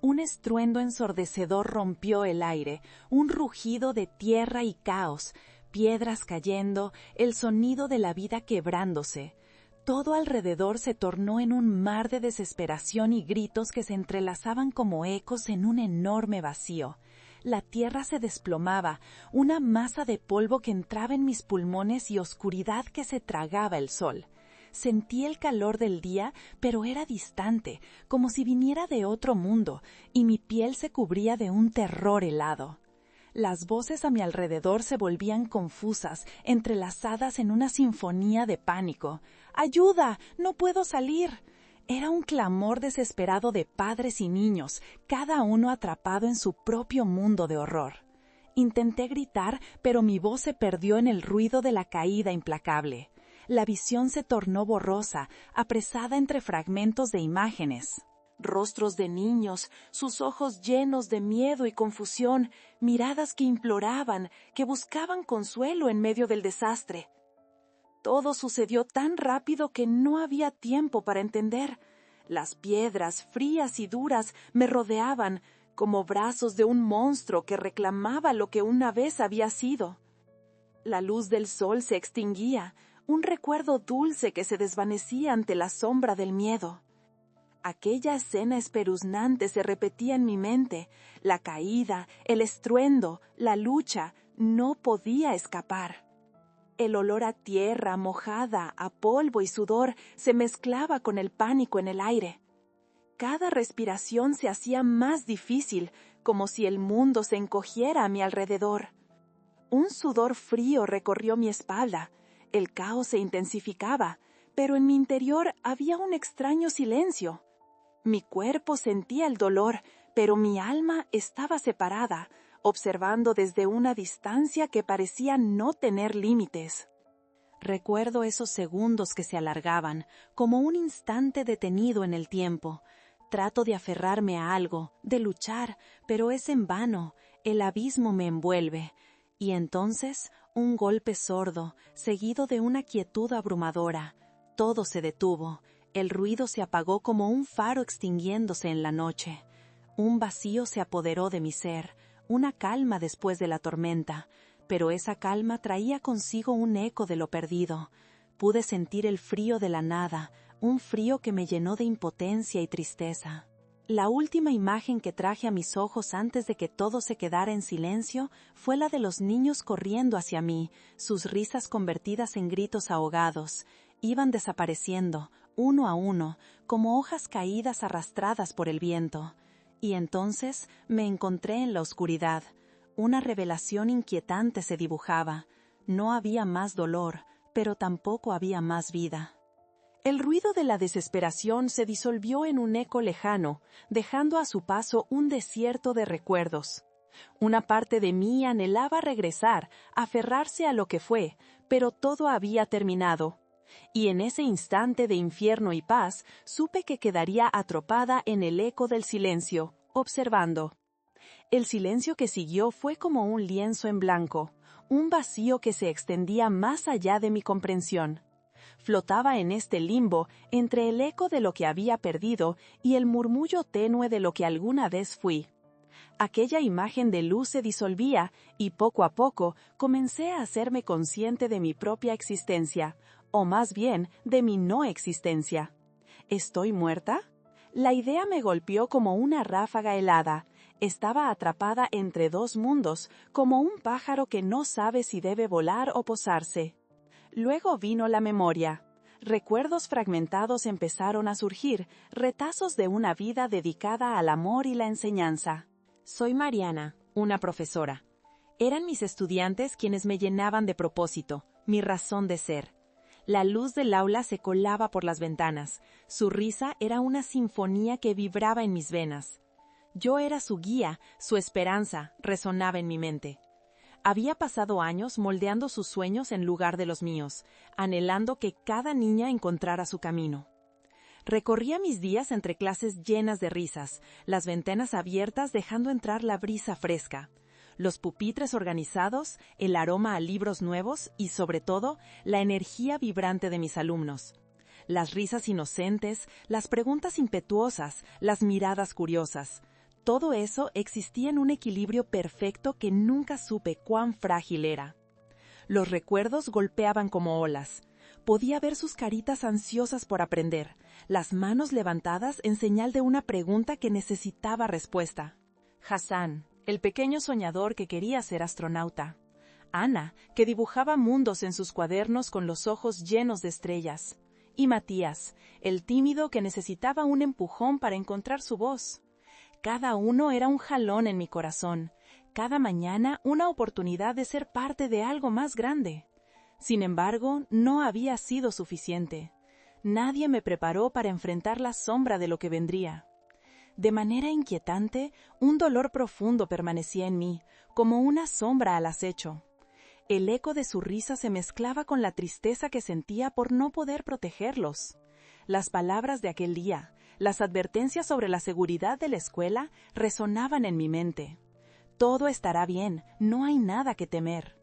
Un estruendo ensordecedor rompió el aire, un rugido de tierra y caos, piedras cayendo, el sonido de la vida quebrándose. Todo alrededor se tornó en un mar de desesperación y gritos que se entrelazaban como ecos en un enorme vacío. La tierra se desplomaba, una masa de polvo que entraba en mis pulmones y oscuridad que se tragaba el sol. Sentí el calor del día, pero era distante, como si viniera de otro mundo, y mi piel se cubría de un terror helado. Las voces a mi alrededor se volvían confusas, entrelazadas en una sinfonía de pánico. ¡Ayuda! ¡No puedo salir! Era un clamor desesperado de padres y niños, cada uno atrapado en su propio mundo de horror. Intenté gritar, pero mi voz se perdió en el ruido de la caída implacable. La visión se tornó borrosa, apresada entre fragmentos de imágenes. Rostros de niños, sus ojos llenos de miedo y confusión, miradas que imploraban, que buscaban consuelo en medio del desastre. Todo sucedió tan rápido que no había tiempo para entender. Las piedras, frías y duras, me rodeaban, como brazos de un monstruo que reclamaba lo que una vez había sido. La luz del sol se extinguía, un recuerdo dulce que se desvanecía ante la sombra del miedo. Aquella escena espeluznante se repetía en mi mente, la caída, el estruendo, la lucha, no podía escapar. El olor a tierra mojada, a polvo y sudor se mezclaba con el pánico en el aire. Cada respiración se hacía más difícil, como si el mundo se encogiera a mi alrededor. Un sudor frío recorrió mi espalda, el caos se intensificaba, pero en mi interior había un extraño silencio. Mi cuerpo sentía el dolor, pero mi alma estaba separada, observando desde una distancia que parecía no tener límites. Recuerdo esos segundos que se alargaban, como un instante detenido en el tiempo. Trato de aferrarme a algo, de luchar, pero es en vano, el abismo me envuelve. Y entonces, un golpe sordo, seguido de una quietud abrumadora. Todo se detuvo, el ruido se apagó como un faro extinguiéndose en la noche. Un vacío se apoderó de mi ser, una calma después de la tormenta, pero esa calma traía consigo un eco de lo perdido. Pude sentir el frío de la nada, un frío que me llenó de impotencia y tristeza. La última imagen que traje a mis ojos antes de que todo se quedara en silencio fue la de los niños corriendo hacia mí, sus risas convertidas en gritos ahogados. Iban desapareciendo, uno a uno, como hojas caídas arrastradas por el viento. Y entonces me encontré en la oscuridad. Una revelación inquietante se dibujaba. No había más dolor, pero tampoco había más vida. El ruido de la desesperación se disolvió en un eco lejano, dejando a su paso un desierto de recuerdos. Una parte de mí anhelaba regresar, aferrarse a lo que fue, pero todo había terminado. Y en ese instante de infierno y paz, supe que quedaría atrapada en el eco del silencio, observando. El silencio que siguió fue como un lienzo en blanco, un vacío que se extendía más allá de mi comprensión. Flotaba en este limbo entre el eco de lo que había perdido y el murmullo tenue de lo que alguna vez fui. Aquella imagen de luz se disolvía y poco a poco comencé a hacerme consciente de mi propia existencia, o más bien de mi no existencia. ¿Estoy muerta? La idea me golpeó como una ráfaga helada. Estaba atrapada entre dos mundos, como un pájaro que no sabe si debe volar o posarse. Luego vino la memoria. Recuerdos fragmentados empezaron a surgir, retazos de una vida dedicada al amor y la enseñanza. Soy Mariana, una profesora. Eran mis estudiantes quienes me llenaban de propósito, mi razón de ser. La luz del aula se colaba por las ventanas. Su risa era una sinfonía que vibraba en mis venas. Yo era su guía, su esperanza, resonaba en mi mente. Había pasado años moldeando sus sueños en lugar de los míos, anhelando que cada niña encontrara su camino. Recorría mis días entre clases llenas de risas, las ventanas abiertas dejando entrar la brisa fresca, los pupitres organizados, el aroma a libros nuevos y, sobre todo, la energía vibrante de mis alumnos. Las risas inocentes, las preguntas impetuosas, las miradas curiosas. Todo eso existía en un equilibrio perfecto que nunca supe cuán frágil era. Los recuerdos golpeaban como olas. Podía ver sus caritas ansiosas por aprender, las manos levantadas en señal de una pregunta que necesitaba respuesta. Hassan, el pequeño soñador que quería ser astronauta. Ana, que dibujaba mundos en sus cuadernos con los ojos llenos de estrellas. Y Matías, el tímido que necesitaba un empujón para encontrar su voz. Cada uno era un jalón en mi corazón, cada mañana una oportunidad de ser parte de algo más grande. Sin embargo, no había sido suficiente. Nadie me preparó para enfrentar la sombra de lo que vendría. De manera inquietante, un dolor profundo permanecía en mí, como una sombra al acecho. El eco de su risa se mezclaba con la tristeza que sentía por no poder protegerlos. Las palabras de aquel día, las advertencias sobre la seguridad de la escuela, resonaban en mi mente. Todo estará bien, no hay nada que temer.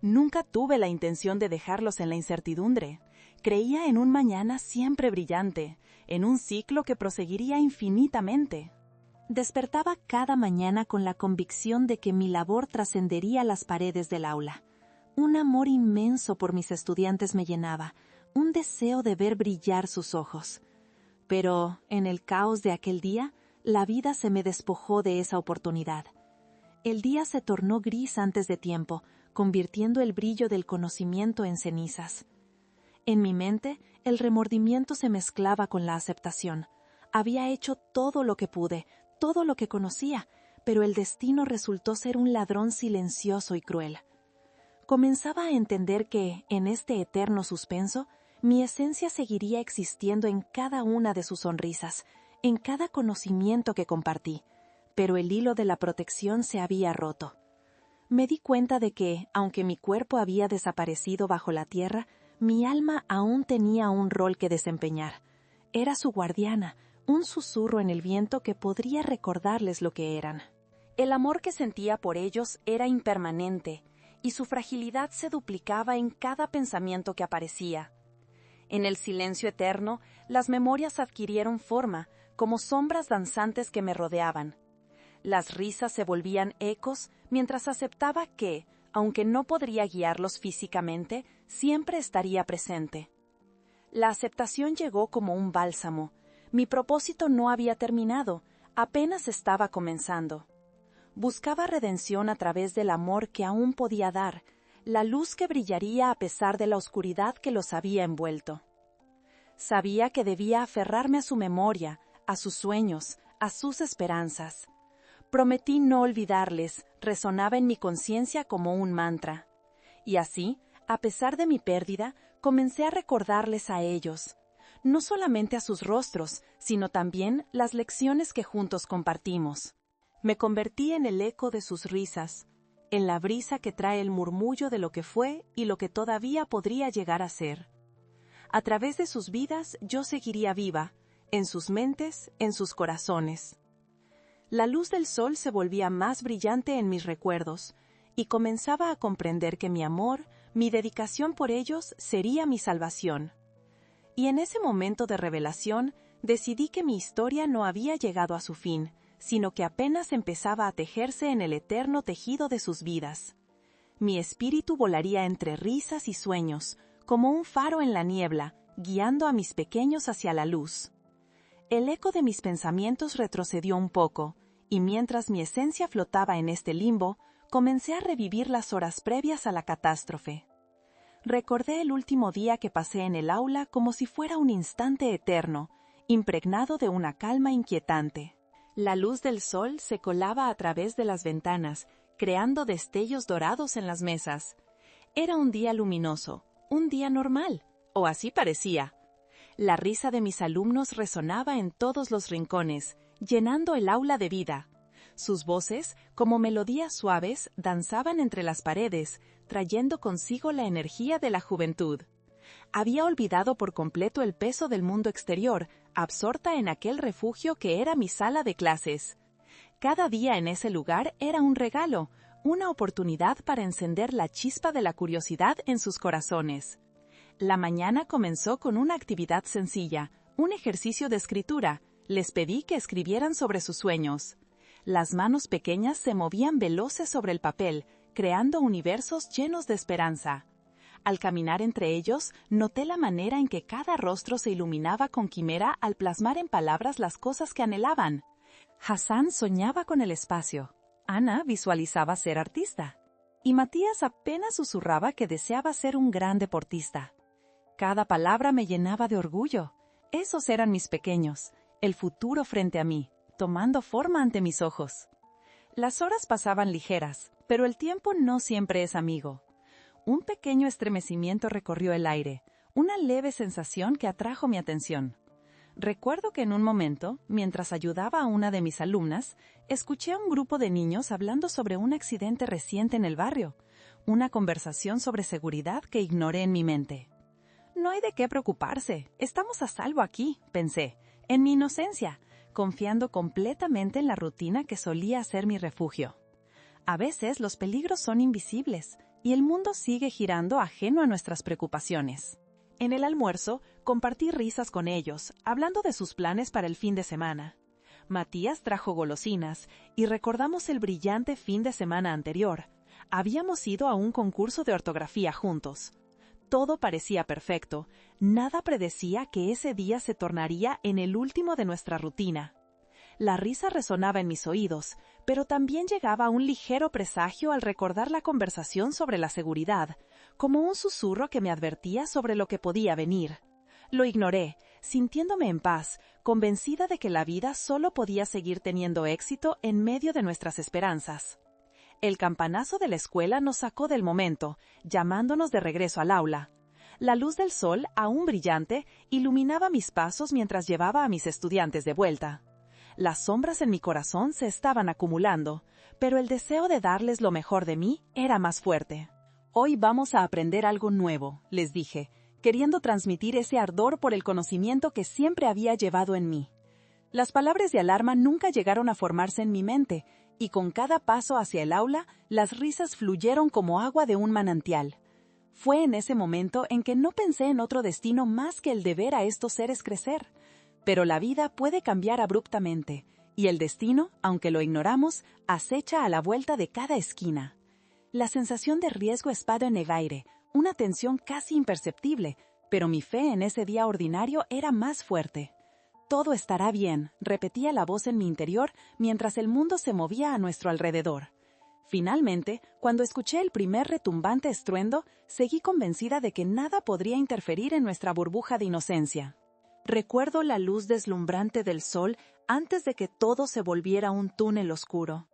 Nunca tuve la intención de dejarlos en la incertidumbre. Creía en un mañana siempre brillante, en un ciclo que proseguiría infinitamente. Despertaba cada mañana con la convicción de que mi labor trascendería las paredes del aula. Un amor inmenso por mis estudiantes me llenaba, un deseo de ver brillar sus ojos. Pero, en el caos de aquel día, la vida se me despojó de esa oportunidad. El día se tornó gris antes de tiempo, convirtiendo el brillo del conocimiento en cenizas. En mi mente, el remordimiento se mezclaba con la aceptación. Había hecho todo lo que pude, todo lo que conocía, pero el destino resultó ser un ladrón silencioso y cruel. Comenzaba a entender que, en este eterno suspenso, mi esencia seguiría existiendo en cada una de sus sonrisas, en cada conocimiento que compartí, pero el hilo de la protección se había roto. Me di cuenta de que, aunque mi cuerpo había desaparecido bajo la tierra, mi alma aún tenía un rol que desempeñar. Era su guardiana, un susurro en el viento que podría recordarles lo que eran. El amor que sentía por ellos era impermanente, y su fragilidad se duplicaba en cada pensamiento que aparecía. En el silencio eterno, las memorias adquirieron forma, como sombras danzantes que me rodeaban. Las risas se volvían ecos mientras aceptaba que, aunque no podría guiarlos físicamente, siempre estaría presente. La aceptación llegó como un bálsamo. Mi propósito no había terminado, apenas estaba comenzando. Buscaba redención a través del amor que aún podía dar, la luz que brillaría a pesar de la oscuridad que los había envuelto. Sabía que debía aferrarme a su memoria, a sus sueños, a sus esperanzas. Prometí no olvidarles, resonaba en mi conciencia como un mantra. Y así, a pesar de mi pérdida, comencé a recordarles a ellos, no solamente a sus rostros, sino también las lecciones que juntos compartimos. Me convertí en el eco de sus risas, en la brisa que trae el murmullo de lo que fue y lo que todavía podría llegar a ser. A través de sus vidas yo seguiría viva, en sus mentes, en sus corazones. La luz del sol se volvía más brillante en mis recuerdos, y comenzaba a comprender que mi amor, mi dedicación por ellos sería mi salvación. Y en ese momento de revelación, decidí que mi historia no había llegado a su fin, sino que apenas empezaba a tejerse en el eterno tejido de sus vidas. Mi espíritu volaría entre risas y sueños, como un faro en la niebla, guiando a mis pequeños hacia la luz. El eco de mis pensamientos retrocedió un poco, y mientras mi esencia flotaba en este limbo, comencé a revivir las horas previas a la catástrofe. Recordé el último día que pasé en el aula como si fuera un instante eterno, impregnado de una calma inquietante. La luz del sol se colaba a través de las ventanas, creando destellos dorados en las mesas. Era un día luminoso, un día normal, o así parecía. La risa de mis alumnos resonaba en todos los rincones, llenando el aula de vida. Sus voces, como melodías suaves, danzaban entre las paredes, trayendo consigo la energía de la juventud. Había olvidado por completo el peso del mundo exterior, absorta en aquel refugio que era mi sala de clases. Cada día en ese lugar era un regalo, una oportunidad para encender la chispa de la curiosidad en sus corazones. La mañana comenzó con una actividad sencilla, un ejercicio de escritura. Les pedí que escribieran sobre sus sueños. Las manos pequeñas se movían veloces sobre el papel, creando universos llenos de esperanza. Al caminar entre ellos, noté la manera en que cada rostro se iluminaba con quimera al plasmar en palabras las cosas que anhelaban. Hassan soñaba con el espacio. Ana visualizaba ser artista. Y Matías apenas susurraba que deseaba ser un gran deportista. Cada palabra me llenaba de orgullo. Esos eran mis pequeños, el futuro frente a mí, tomando forma ante mis ojos. Las horas pasaban ligeras, pero el tiempo no siempre es amigo. Un pequeño estremecimiento recorrió el aire, una leve sensación que atrajo mi atención. Recuerdo que en un momento, mientras ayudaba a una de mis alumnas, escuché a un grupo de niños hablando sobre un accidente reciente en el barrio, una conversación sobre seguridad que ignoré en mi mente. No hay de qué preocuparse, estamos a salvo aquí, pensé, en mi inocencia, confiando completamente en la rutina que solía ser mi refugio. A veces los peligros son invisibles, y el mundo sigue girando ajeno a nuestras preocupaciones. En el almuerzo, compartí risas con ellos, hablando de sus planes para el fin de semana. Matías trajo golosinas, y recordamos el brillante fin de semana anterior. Habíamos ido a un concurso de ortografía juntos. Todo parecía perfecto, nada predecía que ese día se tornaría en el último de nuestra rutina. La risa resonaba en mis oídos, pero también llegaba un ligero presagio al recordar la conversación sobre la seguridad, como un susurro que me advertía sobre lo que podía venir. Lo ignoré, sintiéndome en paz, convencida de que la vida solo podía seguir teniendo éxito en medio de nuestras esperanzas. El campanazo de la escuela nos sacó del momento, llamándonos de regreso al aula. La luz del sol, aún brillante, iluminaba mis pasos mientras llevaba a mis estudiantes de vuelta. Las sombras en mi corazón se estaban acumulando, pero el deseo de darles lo mejor de mí era más fuerte. Hoy vamos a aprender algo nuevo, les dije, queriendo transmitir ese ardor por el conocimiento que siempre había llevado en mí. Las palabras de alarma nunca llegaron a formarse en mi mente, y con cada paso hacia el aula, las risas fluyeron como agua de un manantial. Fue en ese momento en que no pensé en otro destino más que el de ver a estos seres crecer. Pero la vida puede cambiar abruptamente, y el destino, aunque lo ignoramos, acecha a la vuelta de cada esquina. La sensación de riesgo estaba en el aire, una tensión casi imperceptible, pero mi fe en ese día ordinario era más fuerte. Todo estará bien, repetía la voz en mi interior mientras el mundo se movía a nuestro alrededor. Finalmente, cuando escuché el primer retumbante estruendo, seguí convencida de que nada podría interferir en nuestra burbuja de inocencia. Recuerdo la luz deslumbrante del sol antes de que todo se volviera un túnel oscuro.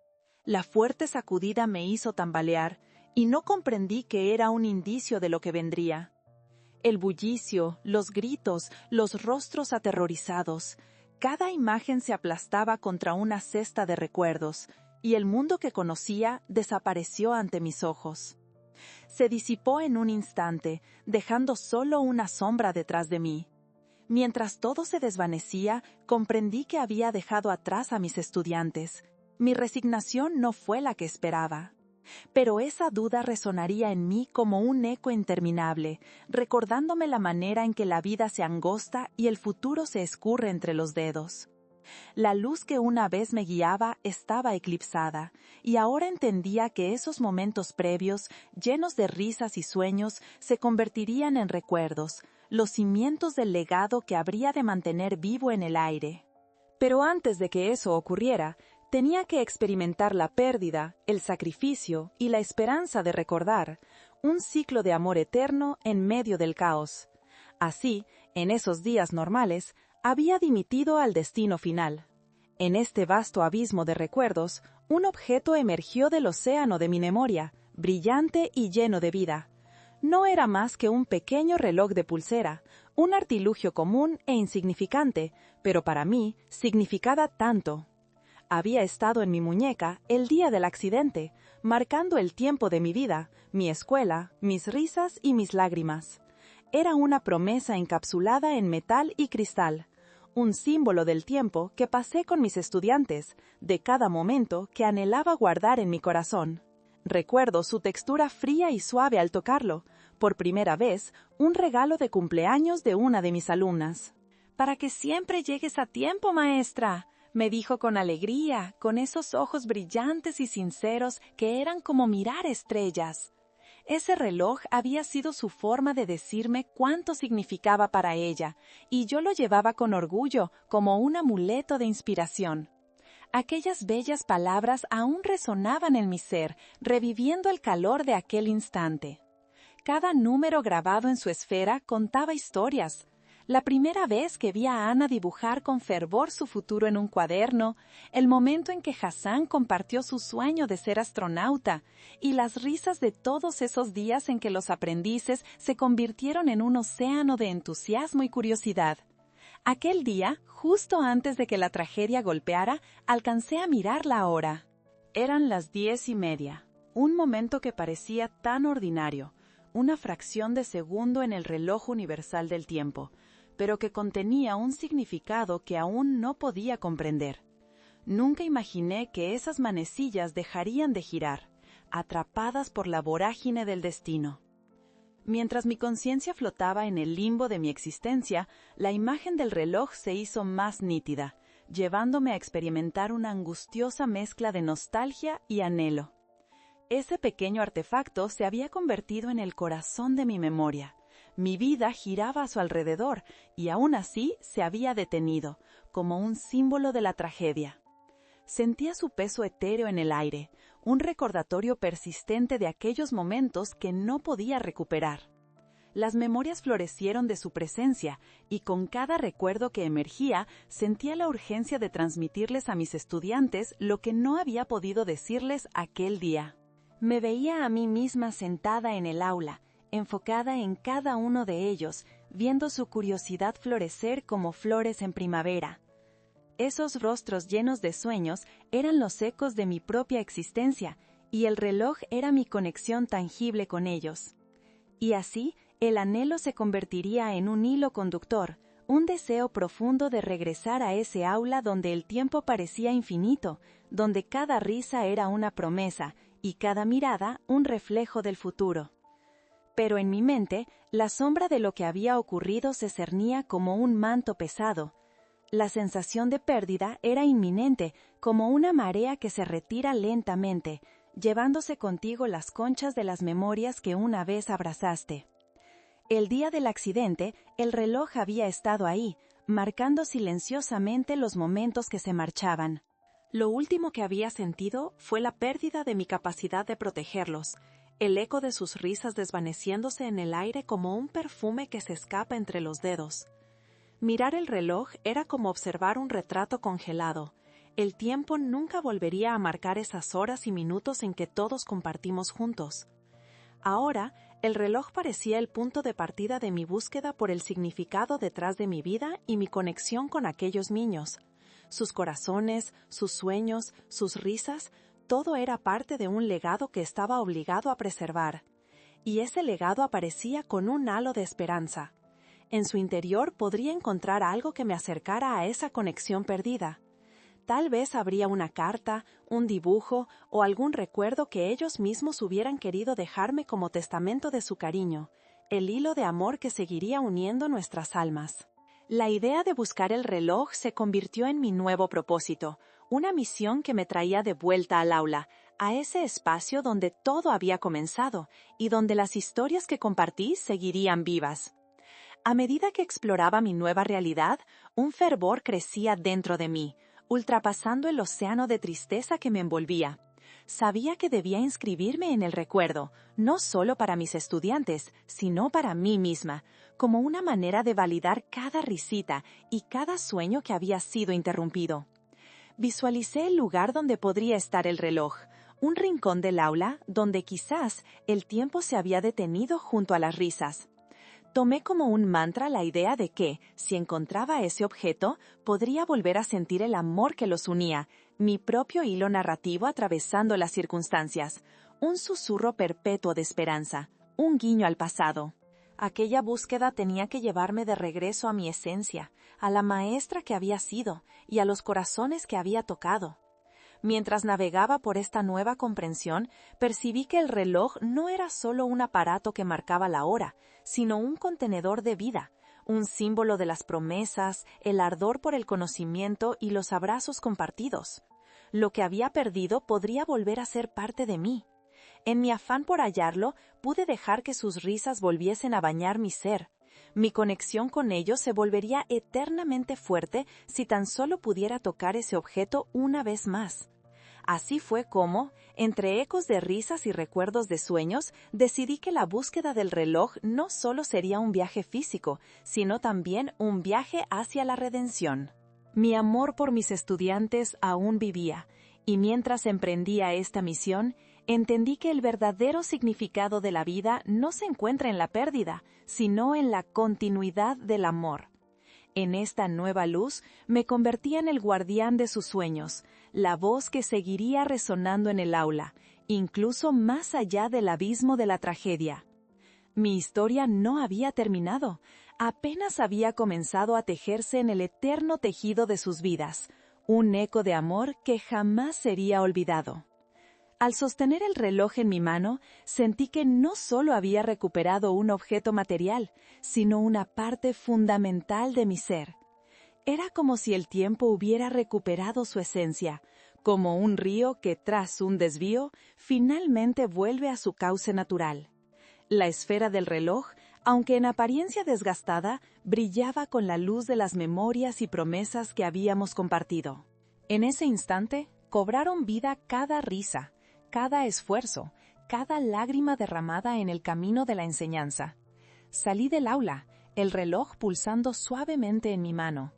La fuerte sacudida me hizo tambalear, y no comprendí que era un indicio de lo que vendría. El bullicio, los gritos, los rostros aterrorizados, cada imagen se aplastaba contra una cesta de recuerdos, y el mundo que conocía desapareció ante mis ojos. Se disipó en un instante, dejando solo una sombra detrás de mí. Mientras todo se desvanecía, comprendí que había dejado atrás a mis estudiantes. Mi resignación no fue la que esperaba. Pero esa duda resonaría en mí como un eco interminable, recordándome la manera en que la vida se angosta y el futuro se escurre entre los dedos. La luz que una vez me guiaba estaba eclipsada, y ahora entendía que esos momentos previos, llenos de risas y sueños, se convertirían en recuerdos, los cimientos del legado que habría de mantener vivo en el aire. Pero antes de que eso ocurriera, tenía que experimentar la pérdida, el sacrificio y la esperanza de recordar, un ciclo de amor eterno en medio del caos. Así, en esos días normales, había dimitido al destino final. En este vasto abismo de recuerdos, un objeto emergió del océano de mi memoria, brillante y lleno de vida. No era más que un pequeño reloj de pulsera, un artilugio común e insignificante, pero para mí significaba tanto. Había estado en mi muñeca el día del accidente, marcando el tiempo de mi vida, mi escuela, mis risas y mis lágrimas. Era una promesa encapsulada en metal y cristal, un símbolo del tiempo que pasé con mis estudiantes, de cada momento que anhelaba guardar en mi corazón. Recuerdo su textura fría y suave al tocarlo, por primera vez, un regalo de cumpleaños de una de mis alumnas. «Para que siempre llegues a tiempo, maestra», me dijo con alegría, con esos ojos brillantes y sinceros que eran como mirar estrellas. Ese reloj había sido su forma de decirme cuánto significaba para ella, y yo lo llevaba con orgullo, como un amuleto de inspiración. Aquellas bellas palabras aún resonaban en mi ser, reviviendo el calor de aquel instante. Cada número grabado en su esfera contaba historias. La primera vez que vi a Ana dibujar con fervor su futuro en un cuaderno, el momento en que Hassan compartió su sueño de ser astronauta, y las risas de todos esos días en que los aprendices se convirtieron en un océano de entusiasmo y curiosidad. Aquel día, justo antes de que la tragedia golpeara, alcancé a mirar la hora. Eran las 10:30, un momento que parecía tan ordinario, una fracción de segundo en el reloj universal del tiempo, pero que contenía un significado que aún no podía comprender. Nunca imaginé que esas manecillas dejarían de girar, atrapadas por la vorágine del destino. Mientras mi conciencia flotaba en el limbo de mi existencia, la imagen del reloj se hizo más nítida, llevándome a experimentar una angustiosa mezcla de nostalgia y anhelo. Ese pequeño artefacto se había convertido en el corazón de mi memoria. Mi vida giraba a su alrededor y aún así se había detenido, como un símbolo de la tragedia. Sentía su peso etéreo en el aire, un recordatorio persistente de aquellos momentos que no podía recuperar. Las memorias florecieron de su presencia y con cada recuerdo que emergía sentía la urgencia de transmitirles a mis estudiantes lo que no había podido decirles aquel día. Me veía a mí misma sentada en el aula, enfocada en cada uno de ellos, viendo su curiosidad florecer como flores en primavera. Esos rostros llenos de sueños eran los ecos de mi propia existencia, y el reloj era mi conexión tangible con ellos. Y así, el anhelo se convertiría en un hilo conductor, un deseo profundo de regresar a ese aula donde el tiempo parecía infinito, donde cada risa era una promesa, y cada mirada un reflejo del futuro. Pero en mi mente, la sombra de lo que había ocurrido se cernía como un manto pesado. La sensación de pérdida era inminente, como una marea que se retira lentamente, llevándose contigo las conchas de las memorias que una vez abrazaste. El día del accidente, el reloj había estado ahí, marcando silenciosamente los momentos que se marchaban. Lo último que había sentido fue la pérdida de mi capacidad de protegerlos, el eco de sus risas desvaneciéndose en el aire como un perfume que se escapa entre los dedos. Mirar el reloj era como observar un retrato congelado. El tiempo nunca volvería a marcar esas horas y minutos en que todos compartimos juntos. Ahora, el reloj parecía el punto de partida de mi búsqueda por el significado detrás de mi vida y mi conexión con aquellos niños. Sus corazones, sus sueños, sus risas, todo era parte de un legado que estaba obligado a preservar. Y ese legado aparecía con un halo de esperanza. En su interior podría encontrar algo que me acercara a esa conexión perdida. Tal vez habría una carta, un dibujo o algún recuerdo que ellos mismos hubieran querido dejarme como testamento de su cariño, el hilo de amor que seguiría uniendo nuestras almas. La idea de buscar el reloj se convirtió en mi nuevo propósito, una misión que me traía de vuelta al aula, a ese espacio donde todo había comenzado y donde las historias que compartí seguirían vivas. A medida que exploraba mi nueva realidad, un fervor crecía dentro de mí, ultrapasando el océano de tristeza que me envolvía. Sabía que debía inscribirme en el recuerdo, no solo para mis estudiantes, sino para mí misma, como una manera de validar cada risita y cada sueño que había sido interrumpido. Visualicé el lugar donde podría estar el reloj, un rincón del aula donde quizás el tiempo se había detenido junto a las risas. Tomé como un mantra la idea de que, si encontraba ese objeto, podría volver a sentir el amor que los unía, mi propio hilo narrativo atravesando las circunstancias, un susurro perpetuo de esperanza, un guiño al pasado. Aquella búsqueda tenía que llevarme de regreso a mi esencia, a la maestra que había sido y a los corazones que había tocado. Mientras navegaba por esta nueva comprensión, percibí que el reloj no era solo un aparato que marcaba la hora, sino un contenedor de vida, un símbolo de las promesas, el ardor por el conocimiento y los abrazos compartidos. Lo que había perdido podría volver a ser parte de mí. En mi afán por hallarlo, pude dejar que sus risas volviesen a bañar mi ser. Mi conexión con ellos se volvería eternamente fuerte si tan solo pudiera tocar ese objeto una vez más. Así fue como, entre ecos de risas y recuerdos de sueños, decidí que la búsqueda del reloj no solo sería un viaje físico, sino también un viaje hacia la redención. Mi amor por mis estudiantes aún vivía, y mientras emprendía esta misión, entendí que el verdadero significado de la vida no se encuentra en la pérdida, sino en la continuidad del amor. En esta nueva luz me convertía en el guardián de sus sueños, la voz que seguiría resonando en el aula, incluso más allá del abismo de la tragedia. Mi historia no había terminado, apenas había comenzado a tejerse en el eterno tejido de sus vidas, un eco de amor que jamás sería olvidado. Al sostener el reloj en mi mano, sentí que no solo había recuperado un objeto material, sino una parte fundamental de mi ser. Era como si el tiempo hubiera recuperado su esencia, como un río que tras un desvío, finalmente vuelve a su cauce natural. La esfera del reloj, aunque en apariencia desgastada, brillaba con la luz de las memorias y promesas que habíamos compartido. En ese instante, cobraron vida cada risa, cada esfuerzo, cada lágrima derramada en el camino de la enseñanza. Salí del aula, el reloj pulsando suavemente en mi mano.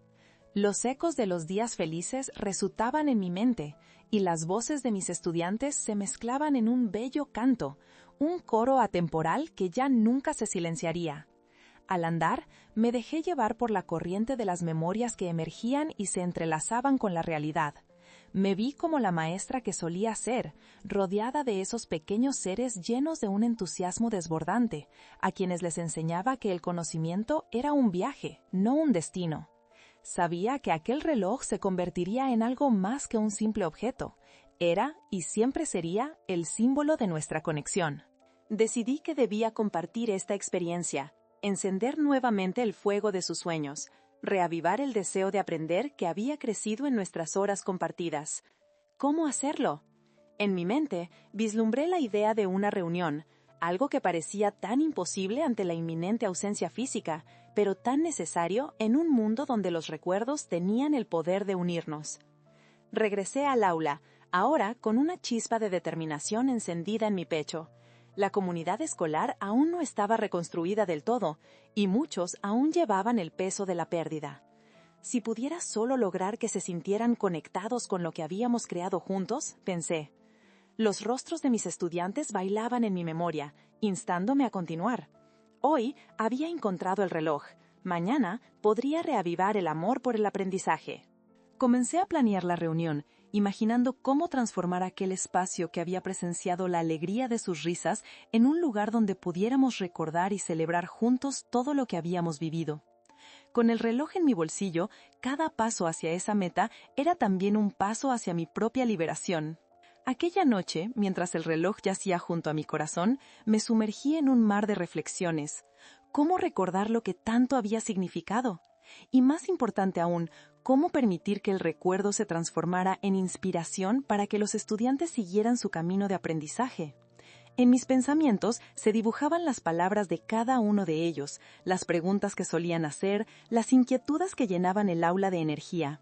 Los ecos de los días felices resonaban en mi mente, y las voces de mis estudiantes se mezclaban en un bello canto, un coro atemporal que ya nunca se silenciaría. Al andar, me dejé llevar por la corriente de las memorias que emergían y se entrelazaban con la realidad. Me vi como la maestra que solía ser, rodeada de esos pequeños seres llenos de un entusiasmo desbordante, a quienes les enseñaba que el conocimiento era un viaje, no un destino. Sabía que aquel reloj se convertiría en algo más que un simple objeto. Era, y siempre sería, el símbolo de nuestra conexión. Decidí que debía compartir esta experiencia, encender nuevamente el fuego de sus sueños, reavivar el deseo de aprender que había crecido en nuestras horas compartidas. ¿Cómo hacerlo? En mi mente, vislumbré la idea de una reunión, algo que parecía tan imposible ante la inminente ausencia física, pero tan necesario en un mundo donde los recuerdos tenían el poder de unirnos. Regresé al aula, ahora con una chispa de determinación encendida en mi pecho. La comunidad escolar aún no estaba reconstruida del todo, y muchos aún llevaban el peso de la pérdida. Si pudiera solo lograr que se sintieran conectados con lo que habíamos creado juntos, pensé. Los rostros de mis estudiantes bailaban en mi memoria, instándome a continuar. Hoy había encontrado el reloj, mañana podría reavivar el amor por el aprendizaje. Comencé a planear la reunión, imaginando cómo transformar aquel espacio que había presenciado la alegría de sus risas en un lugar donde pudiéramos recordar y celebrar juntos todo lo que habíamos vivido. Con el reloj en mi bolsillo, cada paso hacia esa meta era también un paso hacia mi propia liberación. Aquella noche, mientras el reloj yacía junto a mi corazón, me sumergí en un mar de reflexiones. ¿Cómo recordar lo que tanto había significado? Y más importante aún, ¿cómo permitir que el recuerdo se transformara en inspiración para que los estudiantes siguieran su camino de aprendizaje? En mis pensamientos se dibujaban las palabras de cada uno de ellos, las preguntas que solían hacer, las inquietudes que llenaban el aula de energía.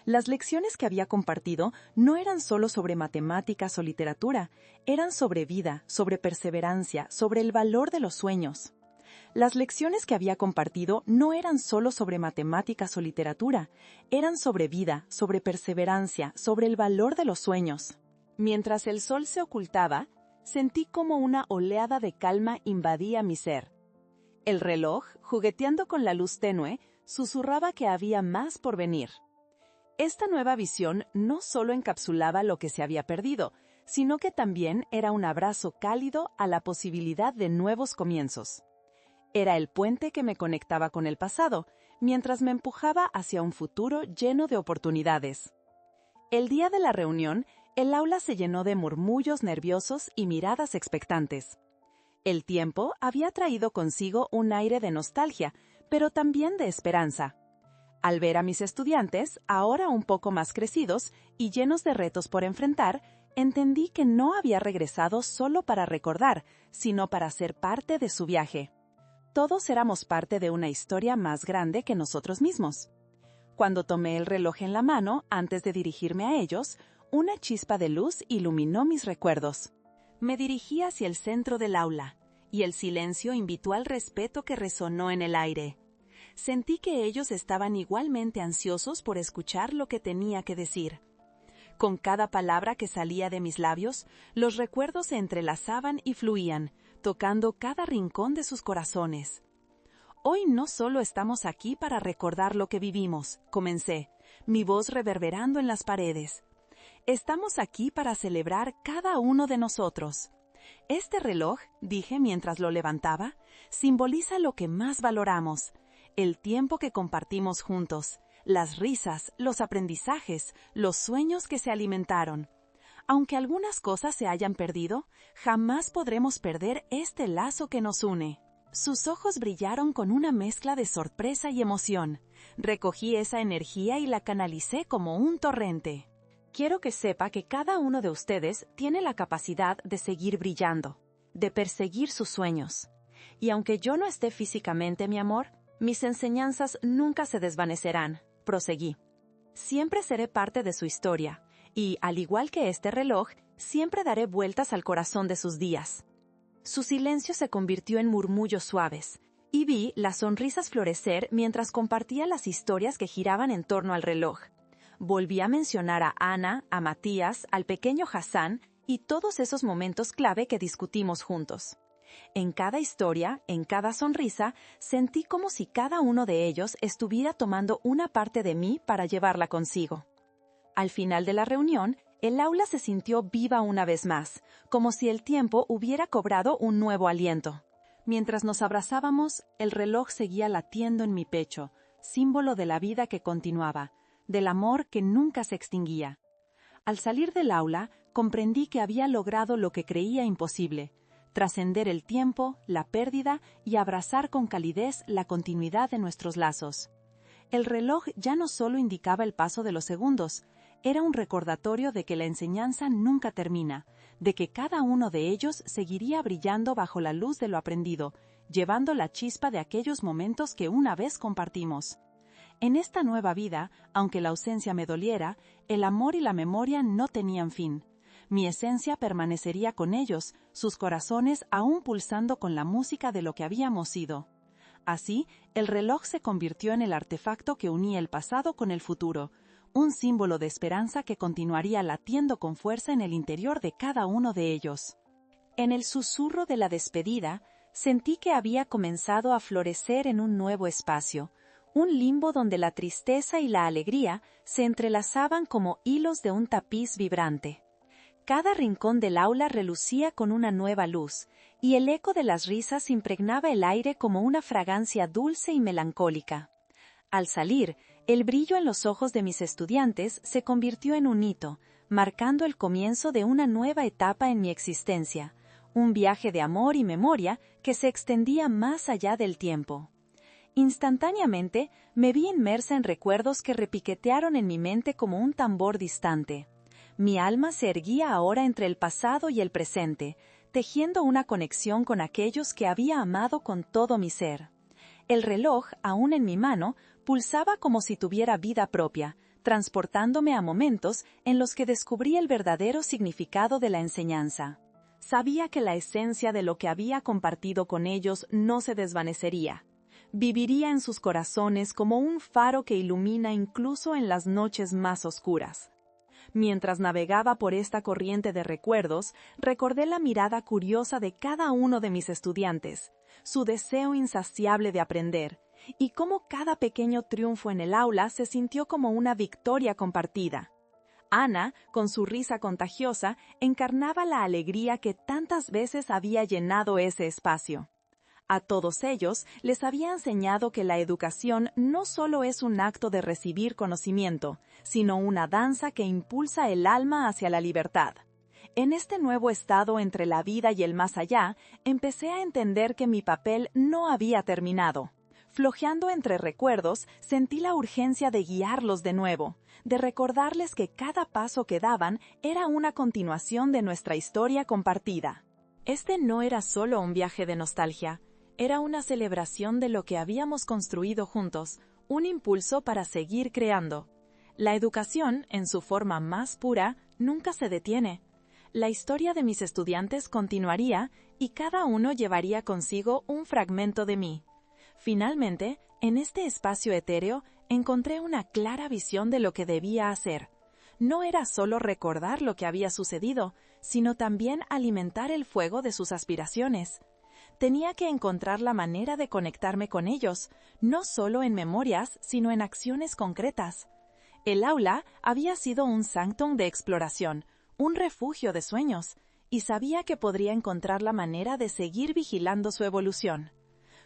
Las lecciones que había compartido no eran solo sobre matemáticas o literatura, eran sobre vida, sobre perseverancia, sobre el valor de los sueños. Las lecciones que había compartido no eran solo sobre matemáticas o literatura, eran sobre vida, sobre perseverancia, sobre el valor de los sueños. Mientras el sol se ocultaba, sentí como una oleada de calma invadía mi ser. El reloj, jugueteando con la luz tenue, susurraba que había más por venir. Esta nueva visión no solo encapsulaba lo que se había perdido, sino que también era un abrazo cálido a la posibilidad de nuevos comienzos. Era el puente que me conectaba con el pasado, mientras me empujaba hacia un futuro lleno de oportunidades. El día de la reunión, el aula se llenó de murmullos nerviosos y miradas expectantes. El tiempo había traído consigo un aire de nostalgia, pero también de esperanza. Al ver a mis estudiantes, ahora un poco más crecidos y llenos de retos por enfrentar, entendí que no había regresado solo para recordar, sino para ser parte de su viaje. Todos éramos parte de una historia más grande que nosotros mismos. Cuando tomé el reloj en la mano, antes de dirigirme a ellos, una chispa de luz iluminó mis recuerdos. Me dirigí hacia el centro del aula, y el silencio invitó al respeto que resonó en el aire. Sentí que ellos estaban igualmente ansiosos por escuchar lo que tenía que decir. Con cada palabra que salía de mis labios, los recuerdos se entrelazaban y fluían, tocando cada rincón de sus corazones. Hoy no solo estamos aquí para recordar lo que vivimos, comencé, mi voz reverberando en las paredes. Estamos aquí para celebrar cada uno de nosotros. Este reloj, dije mientras lo levantaba, simboliza lo que más valoramos, el tiempo que compartimos juntos, las risas, los aprendizajes, los sueños que se alimentaron. Aunque algunas cosas se hayan perdido, jamás podremos perder este lazo que nos une. Sus ojos brillaron con una mezcla de sorpresa y emoción. Recogí esa energía y la canalicé como un torrente. Quiero que sepa que cada uno de ustedes tiene la capacidad de seguir brillando, de perseguir sus sueños. Y aunque yo no esté físicamente, mi amor, mis enseñanzas nunca se desvanecerán, proseguí. Siempre seré parte de su historia, y, al igual que este reloj, siempre daré vueltas al corazón de sus días. Su silencio se convirtió en murmullos suaves, y vi las sonrisas florecer mientras compartía las historias que giraban en torno al reloj. Volví a mencionar a Ana, a Matías, al pequeño Hassan y todos esos momentos clave que discutimos juntos. En cada historia, en cada sonrisa, sentí como si cada uno de ellos estuviera tomando una parte de mí para llevarla consigo. Al final de la reunión, el aula se sintió viva una vez más, como si el tiempo hubiera cobrado un nuevo aliento. Mientras nos abrazábamos, el reloj seguía latiendo en mi pecho, símbolo de la vida que continuaba, del amor que nunca se extinguía. Al salir del aula, comprendí que había logrado lo que creía imposible: trascender el tiempo, la pérdida y abrazar con calidez la continuidad de nuestros lazos. El reloj ya no solo indicaba el paso de los segundos, era un recordatorio de que la enseñanza nunca termina, de que cada uno de ellos seguiría brillando bajo la luz de lo aprendido, llevando la chispa de aquellos momentos que una vez compartimos. En esta nueva vida, aunque la ausencia me doliera, el amor y la memoria no tenían fin. Mi esencia permanecería con ellos, sus corazones aún pulsando con la música de lo que habíamos sido. Así, el reloj se convirtió en el artefacto que unía el pasado con el futuro, un símbolo de esperanza que continuaría latiendo con fuerza en el interior de cada uno de ellos. En el susurro de la despedida, sentí que había comenzado a florecer en un nuevo espacio, un limbo donde la tristeza y la alegría se entrelazaban como hilos de un tapiz vibrante. Cada rincón del aula relucía con una nueva luz, y el eco de las risas impregnaba el aire como una fragancia dulce y melancólica. Al salir, el brillo en los ojos de mis estudiantes se convirtió en un hito, marcando el comienzo de una nueva etapa en mi existencia, un viaje de amor y memoria que se extendía más allá del tiempo. Instantáneamente, me vi inmersa en recuerdos que repiquetearon en mi mente como un tambor distante. Mi alma se erguía ahora entre el pasado y el presente, tejiendo una conexión con aquellos que había amado con todo mi ser. El reloj, aún en mi mano, pulsaba como si tuviera vida propia, transportándome a momentos en los que descubrí el verdadero significado de la enseñanza. Sabía que la esencia de lo que había compartido con ellos no se desvanecería. Viviría en sus corazones como un faro que ilumina incluso en las noches más oscuras. Mientras navegaba por esta corriente de recuerdos, recordé la mirada curiosa de cada uno de mis estudiantes, su deseo insaciable de aprender, y cómo cada pequeño triunfo en el aula se sintió como una victoria compartida. Ana, con su risa contagiosa, encarnaba la alegría que tantas veces había llenado ese espacio. A todos ellos les había enseñado que la educación no solo es un acto de recibir conocimiento, sino una danza que impulsa el alma hacia la libertad. En este nuevo estado entre la vida y el más allá, empecé a entender que mi papel no había terminado. Flojeando entre recuerdos, sentí la urgencia de guiarlos de nuevo, de recordarles que cada paso que daban era una continuación de nuestra historia compartida. Este no era solo un viaje de nostalgia, era una celebración de lo que habíamos construido juntos, un impulso para seguir creando. La educación, en su forma más pura, nunca se detiene. La historia de mis estudiantes continuaría y cada uno llevaría consigo un fragmento de mí. Finalmente, en este espacio etéreo, encontré una clara visión de lo que debía hacer. No era solo recordar lo que había sucedido, sino también alimentar el fuego de sus aspiraciones. Tenía que encontrar la manera de conectarme con ellos, no solo en memorias, sino en acciones concretas. El aula había sido un sanctum de exploración, un refugio de sueños, y sabía que podría encontrar la manera de seguir vigilando su evolución.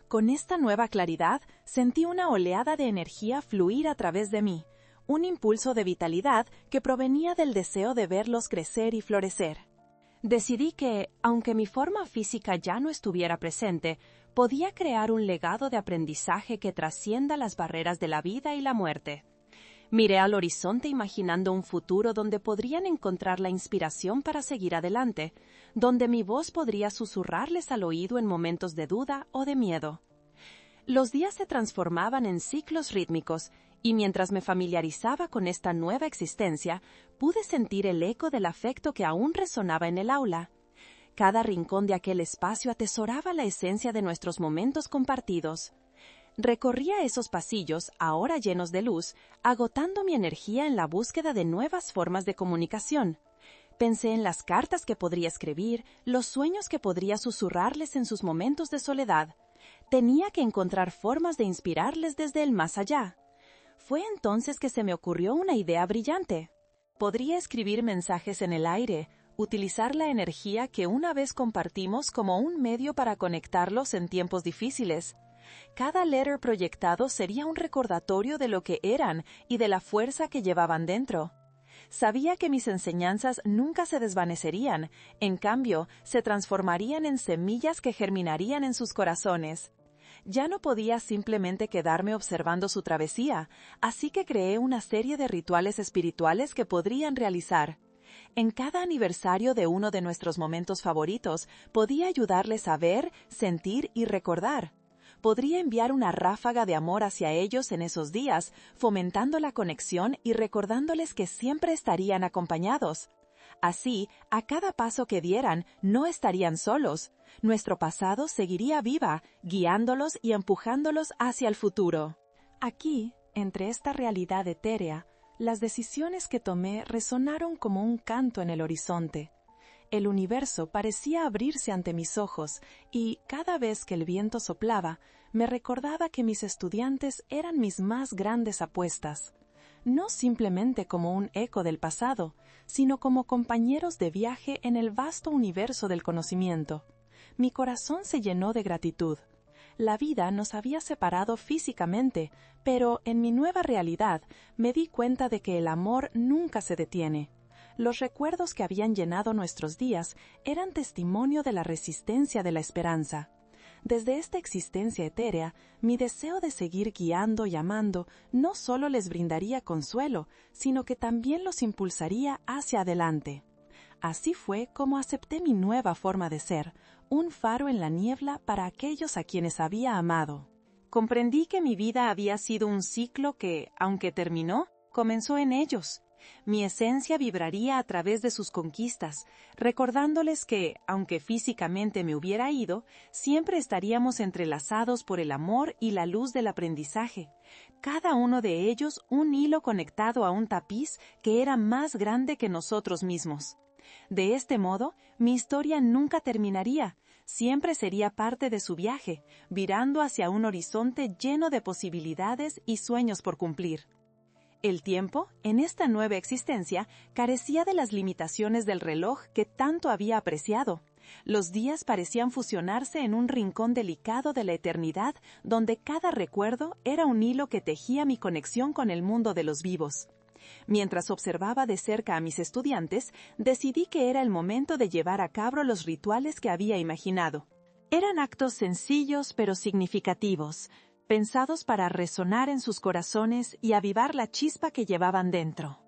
Con esta nueva claridad, sentí una oleada de energía fluir a través de mí, un impulso de vitalidad que provenía del deseo de verlos crecer y florecer. Decidí que, aunque mi forma física ya no estuviera presente, podía crear un legado de aprendizaje que trascienda las barreras de la vida y la muerte. Miré al horizonte imaginando un futuro donde podrían encontrar la inspiración para seguir adelante, donde mi voz podría susurrarles al oído en momentos de duda o de miedo. Los días se transformaban en ciclos rítmicos, y mientras me familiarizaba con esta nueva existencia, pude sentir el eco del afecto que aún resonaba en el aula. Cada rincón de aquel espacio atesoraba la esencia de nuestros momentos compartidos. Recorría esos pasillos, ahora llenos de luz, agotando mi energía en la búsqueda de nuevas formas de comunicación. Pensé en las cartas que podría escribir, los sueños que podría susurrarles en sus momentos de soledad. Tenía que encontrar formas de inspirarles desde el más allá. Fue entonces que se me ocurrió una idea brillante. Podría escribir mensajes en el aire, utilizar la energía que una vez compartimos como un medio para conectarlos en tiempos difíciles. Cada letter proyectado sería un recordatorio de lo que eran y de la fuerza que llevaban dentro. Sabía que mis enseñanzas nunca se desvanecerían, en cambio, se transformarían en semillas que germinarían en sus corazones. Ya no podía simplemente quedarme observando su travesía, así que creé una serie de rituales espirituales que podrían realizar. En cada aniversario de uno de nuestros momentos favoritos, podía ayudarles a ver, sentir y recordar. Podría enviar una ráfaga de amor hacia ellos en esos días, fomentando la conexión y recordándoles que siempre estarían acompañados. Así, a cada paso que dieran, no estarían solos. Nuestro pasado seguiría viva, guiándolos y empujándolos hacia el futuro. Aquí, entre esta realidad etérea, las decisiones que tomé resonaron como un canto en el horizonte. El universo parecía abrirse ante mis ojos y, cada vez que el viento soplaba, me recordaba que mis estudiantes eran mis más grandes apuestas. No simplemente como un eco del pasado, sino como compañeros de viaje en el vasto universo del conocimiento. Mi corazón se llenó de gratitud. La vida nos había separado físicamente, pero en mi nueva realidad me di cuenta de que el amor nunca se detiene. Los recuerdos que habían llenado nuestros días eran testimonio de la resistencia de la esperanza. Desde esta existencia etérea, mi deseo de seguir guiando y amando no solo les brindaría consuelo, sino que también los impulsaría hacia adelante. Así fue como acepté mi nueva forma de ser, un faro en la niebla para aquellos a quienes había amado. Comprendí que mi vida había sido un ciclo que, aunque terminó, comenzó en ellos. Mi esencia vibraría a través de sus conquistas, recordándoles que, aunque físicamente me hubiera ido, siempre estaríamos entrelazados por el amor y la luz del aprendizaje, cada uno de ellos un hilo conectado a un tapiz que era más grande que nosotros mismos. De este modo, mi historia nunca terminaría, siempre sería parte de su viaje, virando hacia un horizonte lleno de posibilidades y sueños por cumplir. El tiempo, en esta nueva existencia, carecía de las limitaciones del reloj que tanto había apreciado. Los días parecían fusionarse en un rincón delicado de la eternidad, donde cada recuerdo era un hilo que tejía mi conexión con el mundo de los vivos. Mientras observaba de cerca a mis estudiantes, decidí que era el momento de llevar a cabo los rituales que había imaginado. Eran actos sencillos pero significativos. pensados para resonar en sus corazones y avivar la chispa que llevaban dentro.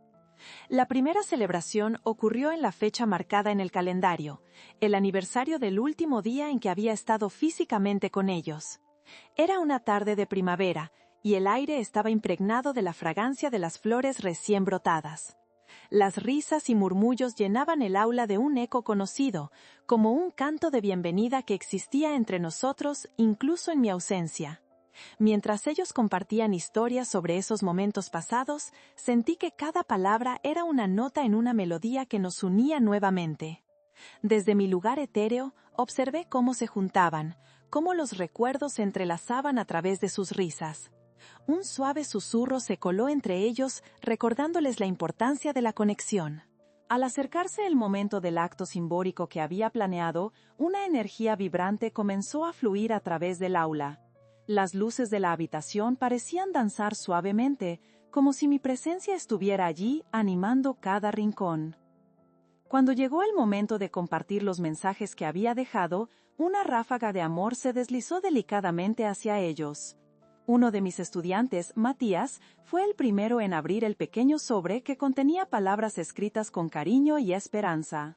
La primera celebración ocurrió en la fecha marcada en el calendario, el aniversario del último día en que había estado físicamente con ellos. Era una tarde de primavera, y el aire estaba impregnado de la fragancia de las flores recién brotadas. Las risas y murmullos llenaban el aula de un eco conocido, como un canto de bienvenida que existía entre nosotros incluso en mi ausencia. Mientras ellos compartían historias sobre esos momentos pasados, sentí que cada palabra era una nota en una melodía que nos unía nuevamente. Desde mi lugar etéreo, observé cómo se juntaban, cómo los recuerdos se entrelazaban a través de sus risas. Un suave susurro se coló entre ellos, recordándoles la importancia de la conexión. Al acercarse el momento del acto simbólico que había planeado, una energía vibrante comenzó a fluir a través del aula. Las luces de la habitación parecían danzar suavemente, como si mi presencia estuviera allí animando cada rincón. Cuando llegó el momento de compartir los mensajes que había dejado, una ráfaga de amor se deslizó delicadamente hacia ellos. Uno de mis estudiantes, Matías, fue el primero en abrir el pequeño sobre que contenía palabras escritas con cariño y esperanza.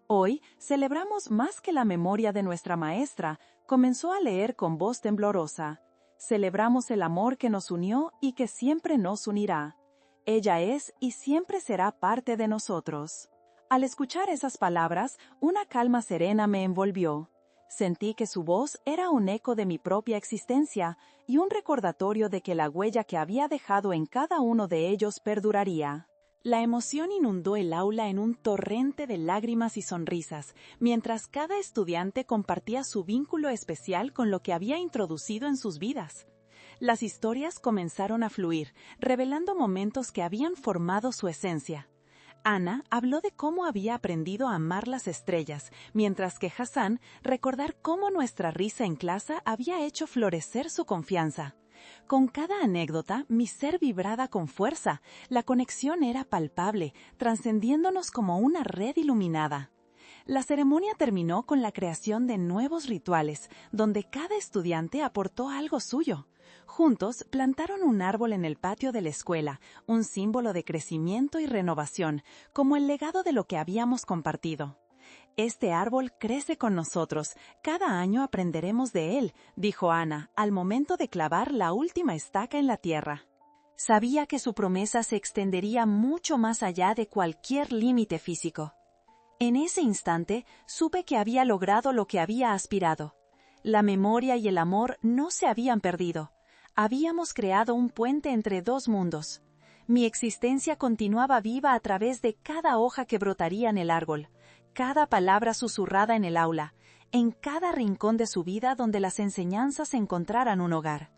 Hoy celebramos más que la memoria de nuestra maestra, comenzó a leer con voz temblorosa. Celebramos el amor que nos unió y que siempre nos unirá. Ella es y siempre será parte de nosotros. Al escuchar esas palabras, una calma serena me envolvió. Sentí que su voz era un eco de mi propia existencia y un recordatorio de que la huella que había dejado en cada uno de ellos perduraría. La emoción inundó el aula en un torrente de lágrimas y sonrisas, mientras cada estudiante compartía su vínculo especial con lo que había introducido en sus vidas. Las historias comenzaron a fluir, revelando momentos que habían formado su esencia. Ana habló de cómo había aprendido a amar las estrellas, mientras que Hassan recordar cómo nuestra risa en clase había hecho florecer su confianza. Con cada anécdota, mi ser vibraba con fuerza, la conexión era palpable, trascendiéndonos como una red iluminada. La ceremonia terminó con la creación de nuevos rituales, donde cada estudiante aportó algo suyo. Juntos plantaron un árbol en el patio de la escuela, un símbolo de crecimiento y renovación, como el legado de lo que habíamos compartido. Este árbol crece con nosotros, cada año aprenderemos de él, dijo Ana, al momento de clavar la última estaca en la tierra. Sabía que su promesa se extendería mucho más allá de cualquier límite físico. En ese instante, supe que había logrado lo que había aspirado. La memoria y el amor no se habían perdido. Habíamos creado un puente entre dos mundos. Mi existencia continuaba viva a través de cada hoja que brotaría en el árbol, cada palabra susurrada en el aula, en cada rincón de su vida donde las enseñanzas encontraran un hogar.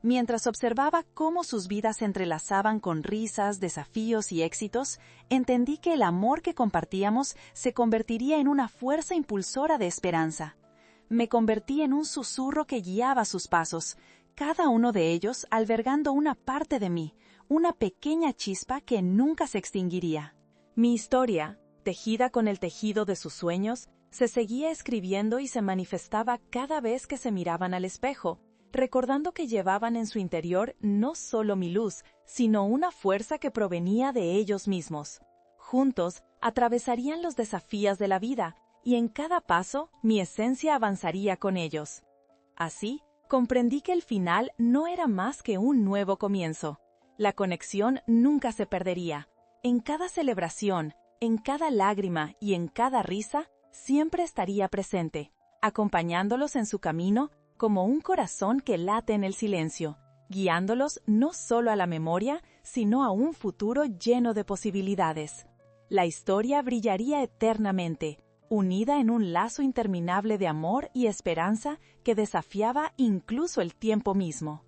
Mientras observaba cómo sus vidas se entrelazaban con risas, desafíos y éxitos, entendí que el amor que compartíamos se convertiría en una fuerza impulsora de esperanza. Me convertí en un susurro que guiaba sus pasos, cada uno de ellos albergando una parte de mí, una pequeña chispa que nunca se extinguiría. Mi historia, tejida con el tejido de sus sueños, se seguía escribiendo y se manifestaba cada vez que se miraban al espejo, recordando que llevaban en su interior no solo mi luz, sino una fuerza que provenía de ellos mismos. Juntos, atravesarían los desafíos de la vida, y en cada paso, mi esencia avanzaría con ellos. Así, comprendí que el final no era más que un nuevo comienzo. La conexión nunca se perdería. En cada celebración, en cada lágrima y en cada risa, siempre estaría presente, acompañándolos en su camino como un corazón que late en el silencio, guiándolos no solo a la memoria, sino a un futuro lleno de posibilidades. La historia brillaría eternamente, unida en un lazo interminable de amor y esperanza que desafiaba incluso el tiempo mismo.